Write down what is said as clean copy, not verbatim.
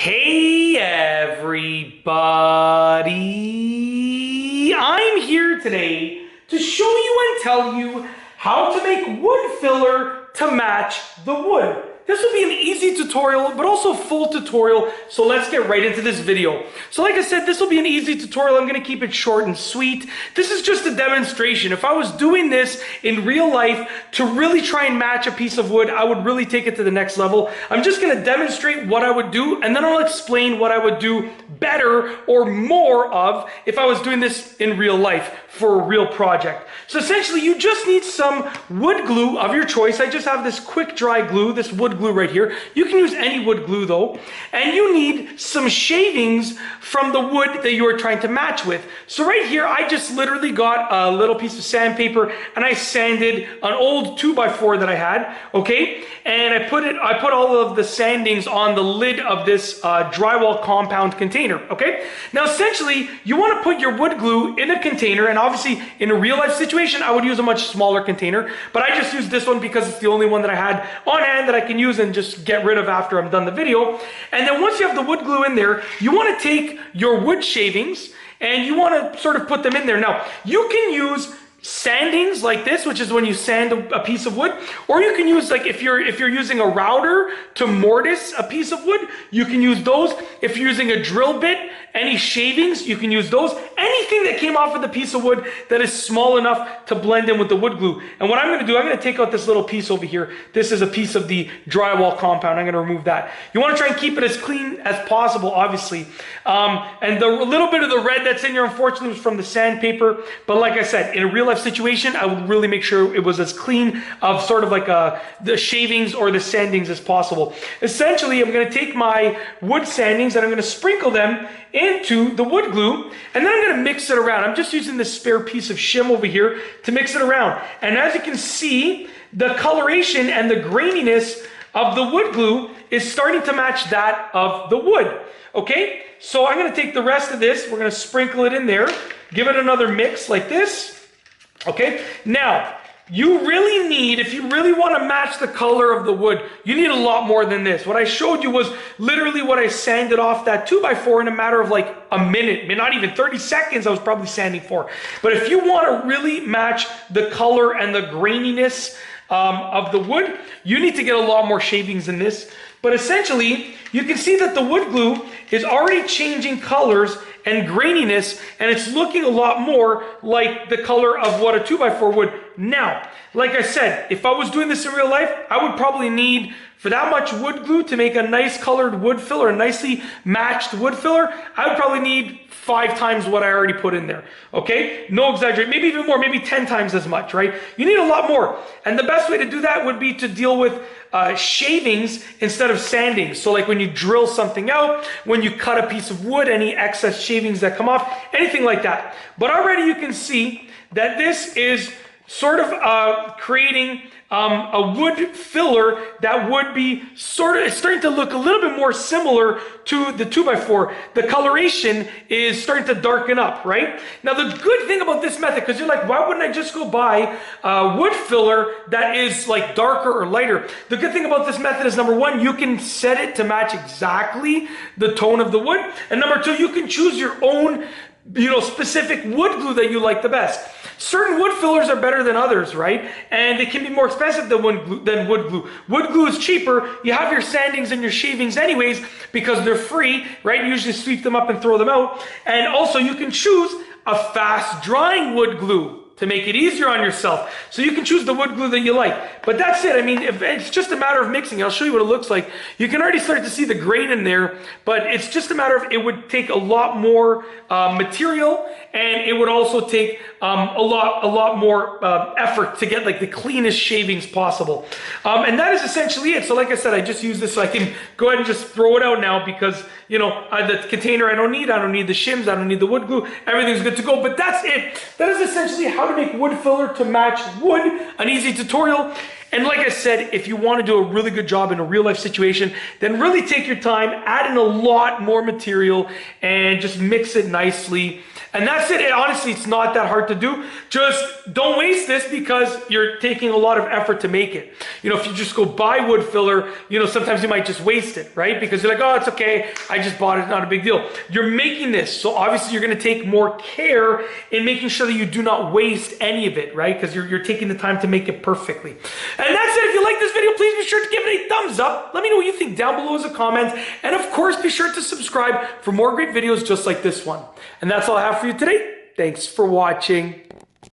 Hey everybody! I'm here today to show you and tell you how to make wood filler to match the wood. This will be an easy tutorial, but also full tutorial, so let's get right into this video. So like I said, this will be an easy tutorial. I'm going to keep it short and sweet. This is just a demonstration. If I was doing this in real life to really try and match a piece of wood, I would really take it to the next level. I'm just going to demonstrate what I would do, and then I'll explain what I would do better or more of if I was doing this in real life for a real project. So essentially, you just need some wood glue of your choice. I just have this quick dry glue, this wood glue right here. You can use any wood glue though. And you need some shavings from the wood that you are trying to match with. So right here, I just literally got a little piece of sandpaper and I sanded an old 2x4 that I had, okay? And I put all of the sandings on the lid of this drywall compound container, okay? Now essentially, you want to put your wood glue in a container, and obviously in a real life situation, I would use a much smaller container, but I just used this one because it's the only one that I had on hand that I can use and just get rid of after I'm done the video. And then once you have the wood glue in there, you want to take your wood shavings and you want to sort of put them in there. Now, you can use sandings like this, which is when you sand a piece of wood, or you can use, like, if you're using a router to mortise a piece of wood, you can use those. If you're using a drill bit, any shavings, you can use those. Anything that came off of the piece of wood that is small enough to blend in with the wood glue. And what I'm going to do, I'm going to take out this little piece over here. This is a piece of the drywall compound. I'm going to remove that. You want to try and keep it as clean as possible, obviously. And the little bit of the red that's in here, unfortunately, was from the sandpaper. But like I said, in a real life situation, I would really make sure it was as clean of sort of like the shavings or the sandings as possible. Essentially, I'm going to take my wood sandings and I'm going to sprinkle them into the wood glue, and then I'm going to mix it around. I'm just using this spare piece of shim over here to mix it around. And as you can see, the coloration and the graininess of the wood glue is starting to match that of the wood. Okay, so I'm going to take the rest of this, we're going to sprinkle it in there, give it another mix like this. Okay, now you really need, if you really want to match the color of the wood, you need a lot more than this. What I showed you was literally what I sanded off that 2x4 in a matter of like a minute, not even 30 seconds I was probably sanding for. But if you want to really match the color and the graininess of the wood, you need to get a lot more shavings than this. But essentially, you can see that the wood glue is already changing colors and graininess, and it's looking a lot more like the color of what a 2x4 would. Now, like I said, if I was doing this in real life, I would probably need, for that much wood glue to make a nice colored wood filler, a nicely matched wood filler, I would probably need 5 times what I already put in there, okay? No exaggerate, maybe even more, maybe 10 times as much, right? You need a lot more. And the best way to do that would be to deal with shavings instead of sanding. So like when you drill something out, when you cut a piece of wood, any excess shavings that come off, anything like that. But already you can see that this is sort of creating a wood filler that would be sort of, it's starting to look a little bit more similar to the 2x4. The coloration is starting to darken up, right? Now the good thing about this method, because you're like, why wouldn't I just go buy a wood filler that is like darker or lighter? The good thing about this method is, number one, you can set it to match exactly the tone of the wood. And number two, you can choose your own, specific wood glue that you like the best. Certain wood fillers are better than others, right? And they can be more expensive than wood glue. Wood glue is cheaper. You have your sandings and your shavings anyways because they're free, right? You usually sweep them up and throw them out. And also you can choose a fast drying wood glue to make it easier on yourself. So you can choose the wood glue that you like. But that's it. I mean, it's just a matter of mixing. I'll show you what it looks like. You can already start to see the grain in there, but it's just a matter of, it would take a lot more material, and it would also take a lot more effort to get like the cleanest shavings possible. And that is essentially it. So like I said, I just use this so I can go ahead and just throw it out now because, the container I don't need the shims, I don't need the wood glue, everything's good to go. But that's it. That is essentially how to make wood filler to match wood, an easy tutorial. And like I said, if you want to do a really good job in a real life situation, then really take your time, add in a lot more material, and just mix it nicely. And that's it. Honestly, it's not that hard to do. Just don't waste this because you're taking a lot of effort to make it. You know, if you just go buy wood filler, you know, sometimes you might just waste it, right? Because you're like, oh, it's okay. I just bought it. Not a big deal. You're making this. So obviously you're going to take more care in making sure that you do not waste any of it, right? Because you're taking the time to make it perfectly. And that's it. If you like this video, please be sure to give it a thumbs up. Let me know what you think down below as a comment. And of course, be sure to subscribe for more great videos just like this one. And that's all I have for you today. Thanks for watching.